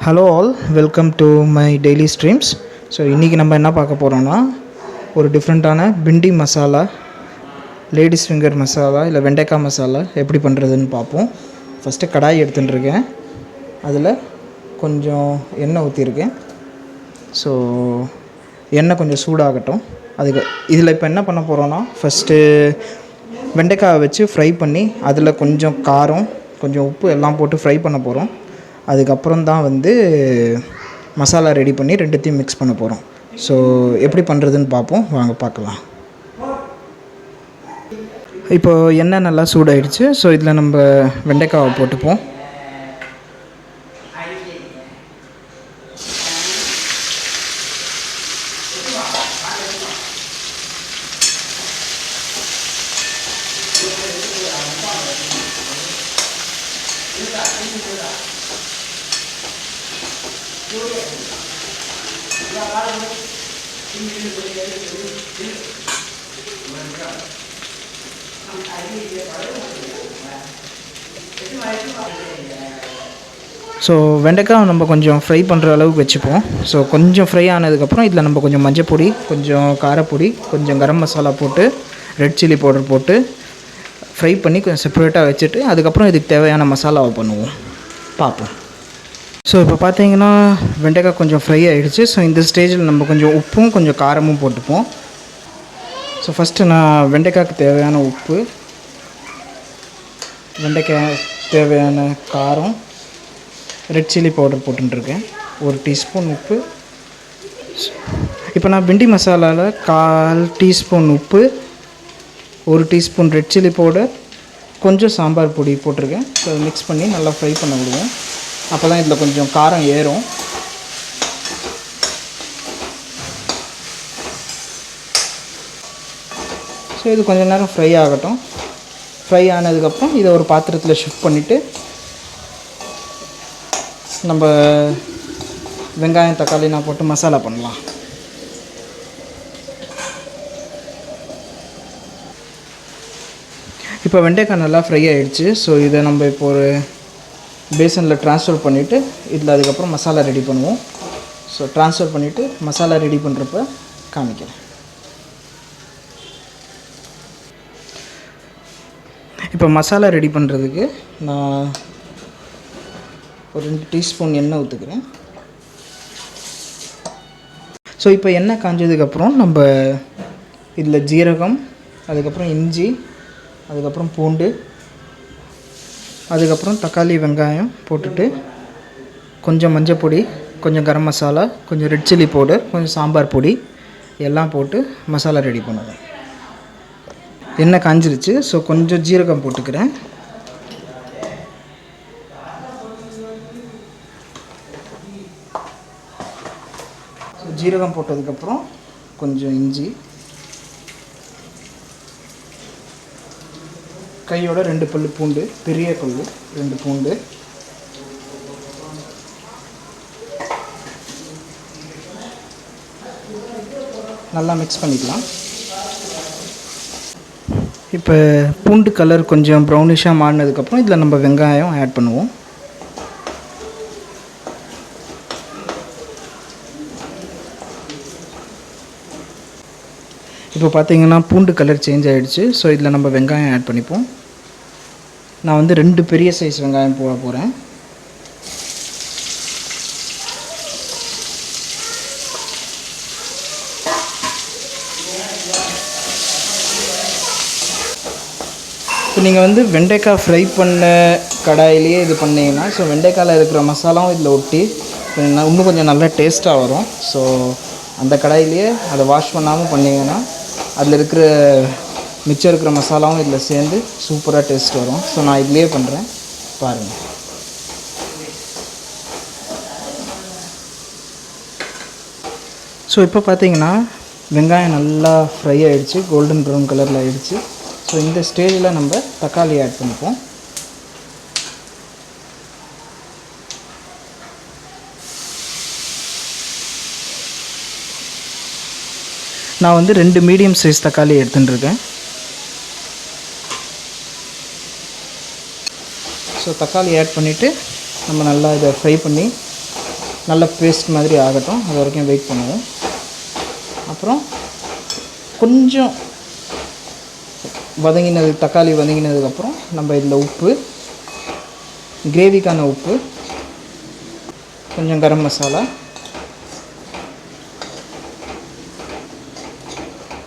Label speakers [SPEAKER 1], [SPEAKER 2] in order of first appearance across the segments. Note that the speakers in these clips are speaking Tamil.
[SPEAKER 1] Hello all, welcome to my daily streams. So இன்றைக்கி நம்ம என்ன பார்க்க போகிறோன்னா, ஒரு டிஃப்ரெண்ட்டான பிண்டி மசாலா, லேடிஸ் ஃபிங்கர் மசாலா இல்லை வெண்டைக்காய் மசாலா எப்படி பண்ணுறதுன்னு பார்ப்போம். ஃபஸ்ட்டு கடாய் எடுத்துட்டுருக்கேன். அதில் கொஞ்சம் எண்ணெய் ஊற்றிருக்கேன். ஸோ எண்ணெய் கொஞ்சம் சூடாகட்டும். அதுக்கு இதில் இப்போ என்ன பண்ண போகிறோன்னா, ஃபஸ்ட்டு வெண்டைக்காயை வச்சு ஃப்ரை பண்ணி அதில் கொஞ்சம் காரம், கொஞ்சம் உப்பு எல்லாம் போட்டு ஃப்ரை பண்ண போகிறோம். அதுக்கப்புறம் தான் மசாலா ரெடி பண்ணி ரெண்டுத்தையும் மிக்ஸ் பண்ண போகிறோம். ஸோ எப்படி பண்ணுறதுன்னு பார்ப்போம், வாங்க பார்க்கலாம். இப்போது எண்ணெய் நல்லா சூடாயிடுச்சு. ஸோ இதில் நம்ம வெண்டைக்காவை போட்டுப்போம். ஸோ வெண்டைக்காய் நம்ம கொஞ்சம் ஃப்ரை பண்ணுற அளவுக்கு வச்சுப்போம். ஸோ கொஞ்சம் ஃப்ரை ஆனதுக்கப்புறம் இதில் நம்ம கொஞ்சம் மஞ்சப்பொடி, கொஞ்சம் காரப்பொடி, கொஞ்சம் கரம் மசாலா போட்டு, ரெட் சில்லி பவுடர் போட்டு ஃப்ரை பண்ணி கொஞ்சம் செப்பரேட்டாக வச்சுட்டு அதுக்கப்புறம் இதுக்கு தேவையான மசாலாவை பண்ணுவோம், பார்ப்போம். ஸோ இப்போ பார்த்தீங்கன்னா வெண்டைக்காய் கொஞ்சம் ஃப்ரை ஆகிடுச்சு. ஸோ இந்த ஸ்டேஜில் நம்ம கொஞ்சம் உப்பும் கொஞ்சம் காரமும் போட்டுப்போம். ஸோ ஃபஸ்ட்டு நான் வெண்டைக்காய்க்கு தேவையான உப்பு, வெண்டைக்காய் தேவையான காரம், ரெட் சில்லி பவுடர் போட்டுருக்கேன், 1 டீஸ்பூன் உப்பு. இப்போ நான் பிண்டி மசாலாவில் 1/4 டீஸ்பூன் உப்பு, 1 டீஸ்பூன் ரெட் சில்லி பவுடர், கொஞ்சம் சாம்பார் பொடி போட்டிருக்கேன். ஸோ மிக்ஸ் பண்ணி நல்லா ஃப்ரை பண்ண விடுவோம். அப்போ தான் இதில் கொஞ்சம் காரம் ஏறும். ஸோ இது கொஞ்சம் நேரம் ஃப்ரை ஆகட்டும். ஃப்ரை ஆனதுக்கப்புறம் இதை ஒரு பாத்திரத்தில் ஷிஃப்ட் பண்ணிவிட்டு நம்ம வெங்காயம் தக்காளிலாம் போட்டு மசாலா பண்ணலாம். இப்போ வெண்டைக்காய் நல்லா ஃப்ரை ஆகிடுச்சு. ஸோ இதை நம்ம இப்போ ஒரு பேசனில் ட்ரான்ஸ்ஃபர் பண்ணிவிட்டு இதில் அதுக்கப்புறம் மசாலா ரெடி பண்ணுவோம். ஸோ ட்ரான்ஸ்ஃபர் பண்ணிவிட்டு மசாலா ரெடி பண்ணுறப்ப காமிக்கிறேன். இப்போ மசாலா ரெடி பண்ணுறதுக்கு நான் ஒரு 2 டீஸ்பூன் எண்ணெய் ஊற்றுக்கிறேன். ஸோ இப்போ எண்ணெய் காஞ்சதுக்கப்புறம் நம்ம இதில் ஜீரகம், அதுக்கப்புறம் இஞ்சி, அதுக்கப்புறம் பூண்டு, அதுக்கப்புறம் தக்காளி வெங்காயம் போட்டுட்டு கொஞ்சம் மஞ்சப்பொடி, கொஞ்சம் கரம் மசாலா, கொஞ்சம் ரெட் சில்லி பவுடர், கொஞ்சம் சாம்பார் பொடி எல்லாம் போட்டு மசாலா ரெடி பண்ணுவேன். எண்ணெய் காஞ்சிருச்சு. ஸோ கொஞ்சம் ஜீரகம் போட்டுக்கிறேன். ஸோ ஜீரகம் போட்டதுக்கப்புறம் கொஞ்சம் இஞ்சி, கையோட 2 பல்லு பூண்டு, பெரிய பல்லு 2 பூண்டு, நல்லா மிக்ஸ் பண்ணிக்கலாம். இப்போ பூண்டு கலர் கொஞ்சம் ப்ரௌனிஷாக மாறினதுக்கப்புறம் இதில் நம்ம வெங்காயம் ஆட் பண்ணுவோம். இப்போ பார்த்தீங்கன்னா பூண்டு கலர் சேஞ்ச் ஆகிடுச்சு. ஸோ இதில் நம்ம வெங்காயம் ஆட் பண்ணிப்போம். நான் 2 பெரிய சைஸ் வெங்காயம் போட போகிறேன். இப்போ நீங்கள் வெண்டைக்காய் ஃப்ரை பண்ண கடாயிலேயே இது பண்ணிங்கன்னா, ஸோ வெண்டைக்காயில் இருக்கிற மசாலாவும் இதில் ஒட்டி இன்னும் கொஞ்சம் நல்லா டேஸ்ட்டாக வரும். ஸோ அந்த கடாயிலேயே அதை வாஷ் பண்ணாமல் பண்ணிங்கன்னா அதில் இருக்கிற மிச்சம் இருக்கிற மசாலாவும் இதில் சேர்ந்து சூப்பராக டேஸ்ட் வரும். ஸோ நான் இதுலேயே பண்ணுறேன், பாருங்கள். ஸோ இப்போ பார்த்தீங்கன்னா வெங்காயம் நல்லா ஃப்ரை ஆகிடுச்சு, கோல்டன் ப்ரௌன் கலரில் ஆகிடுச்சு. ஸோ இந்த ஸ்டேஜில் நம்ம தக்காளி ஆட் பண்ணிப்போம். நான் 2 மீடியம் சைஸ் தக்காளி எடுத்துட்டுருக்கேன். ஸோ தக்காளி ஆட் பண்ணிவிட்டு நம்ம நல்லா இதை ஃப்ரை பண்ணி நல்ல பேஸ்ட் மாதிரி ஆகட்டும், அது வரைக்கும் வெயிட் பண்ணுவோம். அப்புறம் கொஞ்சம் தக்காளி வதங்கினதுக்கப்புறம் நம்ம இதில் உப்பு, கிரேவிக்கான உப்பு, கொஞ்சம் கரம் மசாலா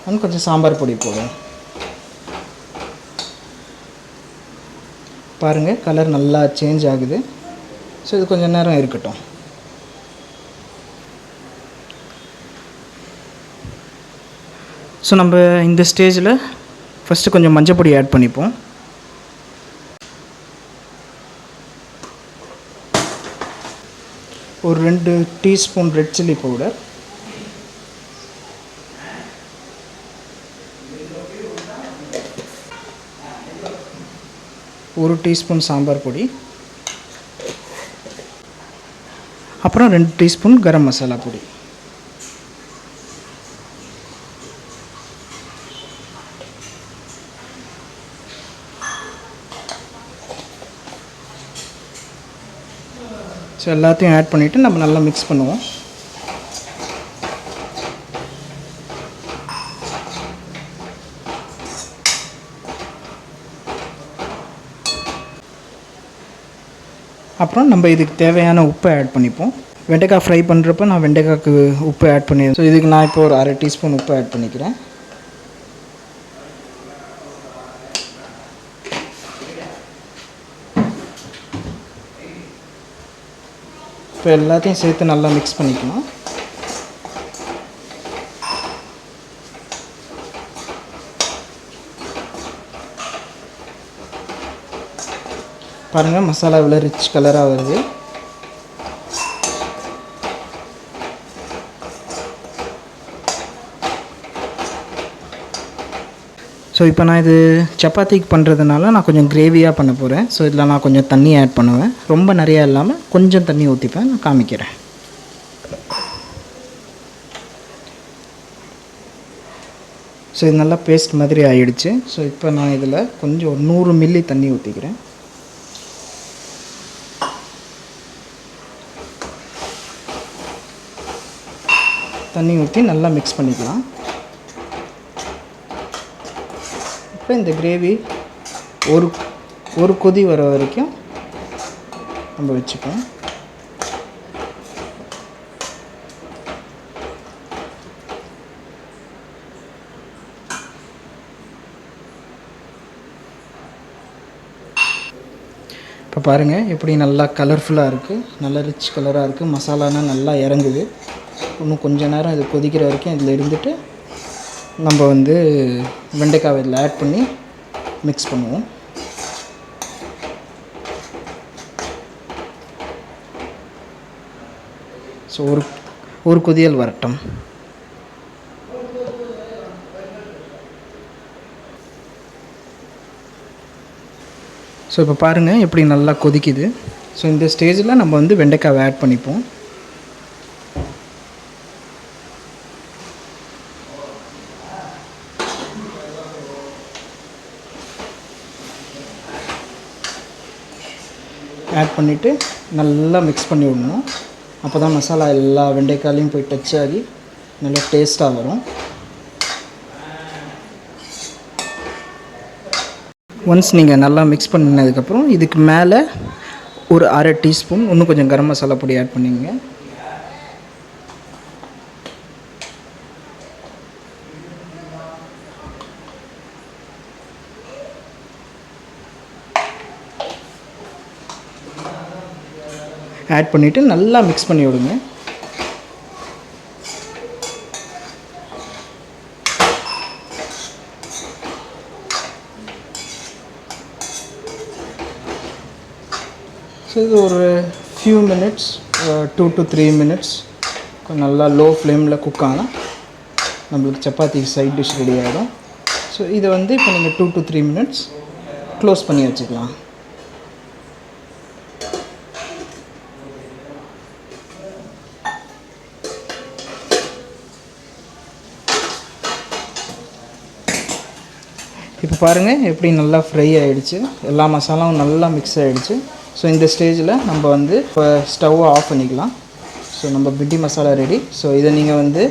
[SPEAKER 1] அண்ட் கொஞ்சம் சாம்பார் பொடி போடுவோம். பாருங்கள் கலர் நல்லா சேஞ்ச் ஆகுது. ஸோ இது கொஞ்சம் நேரம் இருக்கட்டும். ஸோ நம்ம இந்த ஸ்டேஜில் ஃபஸ்ட்டு கொஞ்சம் மஞ்சள் பொடி ஆட் பண்ணிப்போம். ஒரு 2 டீஸ்பூன் ரெட் சில்லி பவுடர், ஒரு டீஸ்பூன் சாம்பார் பொடி, அப்புறம் 2 டீஸ்பூன் கரம் மசாலா பொடி. ஸோ எல்லாத்தையும் ஆட் பண்ணிவிட்டு நம்ம நல்லா மிக்ஸ் பண்ணுவோம். அப்புறம் நம்ம இதுக்கு தேவையான உப்பை ஆட் பண்ணிப்போம். வெண்டைக்காய் ஃப்ரை பண்ணுறப்ப நான் வெண்டைக்காய்க்கு உப்பு ஆட் பண்ணிடுறேன். ஸோ இதுக்கு நான் இப்போ ஒரு 1/2 டீஸ்பூன் உப்பு ஆட் பண்ணிக்கிறேன். இப்போ எல்லாத்தையும் சேர்த்து நல்லா மிக்ஸ் பண்ணிக்கலாம். பாருங்கள் மசாலா இவ்வளோ ரிச் கலராக வருது. ஸோ இப்போ நான் இது சப்பாத்திக்கு பண்ணுறதுனால நான் கொஞ்சம் கிரேவியாக பண்ண போகிறேன். ஸோ இதில் நான் கொஞ்சம் தண்ணி ஆட் பண்ணுவேன். ரொம்ப நிறையா இல்லாமல் கொஞ்சம் தண்ணி ஊற்றிப்பேன். நான் காமிக்கிறேன். ஸோ இது நல்லா பேஸ்ட் மாதிரி ஆகிடுச்சு. ஸோ இப்போ நான் இதில் கொஞ்சம் 100 மில்லி தண்ணி ஊற்றிக்கிறேன். தண்ணி ஊற்றி நல்லா மிக்ஸ் பண்ணிக்கலாம். இப்போ இந்த கிரேவி ஒரு கொதி வர வரைக்கும் நம்ம வச்சுப்போம். இப்போ பாருங்கள் எப்படி நல்லா கலர்ஃபுல்லாக இருக்குது, நல்லா ரிச் கலராக இருக்குது. மசாலானா நல்லா இறங்குது. இன்னும் கொஞ்சம் நேரம் இது கொதிக்கிற வரைக்கும் இதில் இருந்துட்டு நம்ம வெண்டைக்காய் இதில் ஆட் பண்ணி மிக்ஸ் பண்ணுவோம். ஸோ ஒரு கொதியல் வரட்டும். ஸோ இப்போ பாருங்கள் எப்படி நல்லா கொதிக்குது. ஸோ இந்த ஸ்டேஜில் நம்ம வெண்டைக்காவை ஆட் பண்ணிப்போம். ஆட் பண்ணிவிட்டு நல்லா மிக்ஸ் பண்ணி விடணும். அப்போ தான் மசாலா எல்லா வெண்டைக்காயிலையும் போய் டச் ஆகி நல்லா டேஸ்ட்டாக வரும். ஒன்ஸ் நீங்கள் நல்லா மிக்ஸ் பண்ணினதுக்கப்புறம் இதுக்கு மேலே ஒரு 1/2 டீஸ்பூன் இன்னும் கொஞ்சம் கரம் மசாலா பொடி ஆட் பண்ணிங்க. ஆட் பண்ணிவிட்டு நல்லா மிக்ஸ் பண்ணி விடுங்க. ஸோ இது ஒரு ஃபியூ மினிட்ஸ் 2 to 3 மினிட்ஸ் கொஞ்சம் நல்லா லோ ஃப்ளேமில் குக் ஆனால் நம்மளுக்கு சப்பாத்திக்கு சைட் டிஷ் ரெடி ஆகிடும். ஸோ இதை இப்போ நீங்கள் 2 to 3 மினிட்ஸ் க்ளோஸ் பண்ணி வச்சுக்கலாம். இப்போ பாருங்கள் எப்படி நல்லா ஃப்ரை ஆகிடுச்சு. எல்லா மசாலாவும் நல்லா மிக்ஸ் ஆகிடுச்சு. ஸோ இந்த ஸ்டேஜில் நம்ம இப்போ ஸ்டவ்வை ஆஃப் பண்ணிக்கலாம். ஸோ ஸோ நம்ம பிண்டி மசாலா ரெடி. ஸோ இதை நீங்கள் வந்து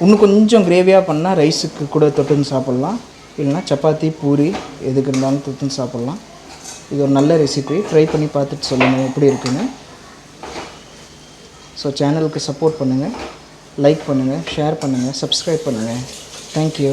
[SPEAKER 1] இன்னும் கொஞ்சம் கிரேவியாக பண்ணால் ரைஸுக்கு கூட தொட்டுன்னு சாப்பிட்லாம், இல்லைனா சப்பாத்தி பூரி எதுக்கு இருந்தாலும் தொட்டுன்னு சாப்பிட்லாம். இது ஒரு நல்ல ரெசிபி, ட்ரை பண்ணி பார்த்துட்டு சொல்லுங்கள் எப்படி இருக்குன்னு. ஸோ சேனலுக்கு சப்போர்ட் பண்ணுங்கள், லைக் பண்ணுங்கள், ஷேர் பண்ணுங்கள், சப்ஸ்கிரைப் பண்ணுங்கள். தேங்க்யூ.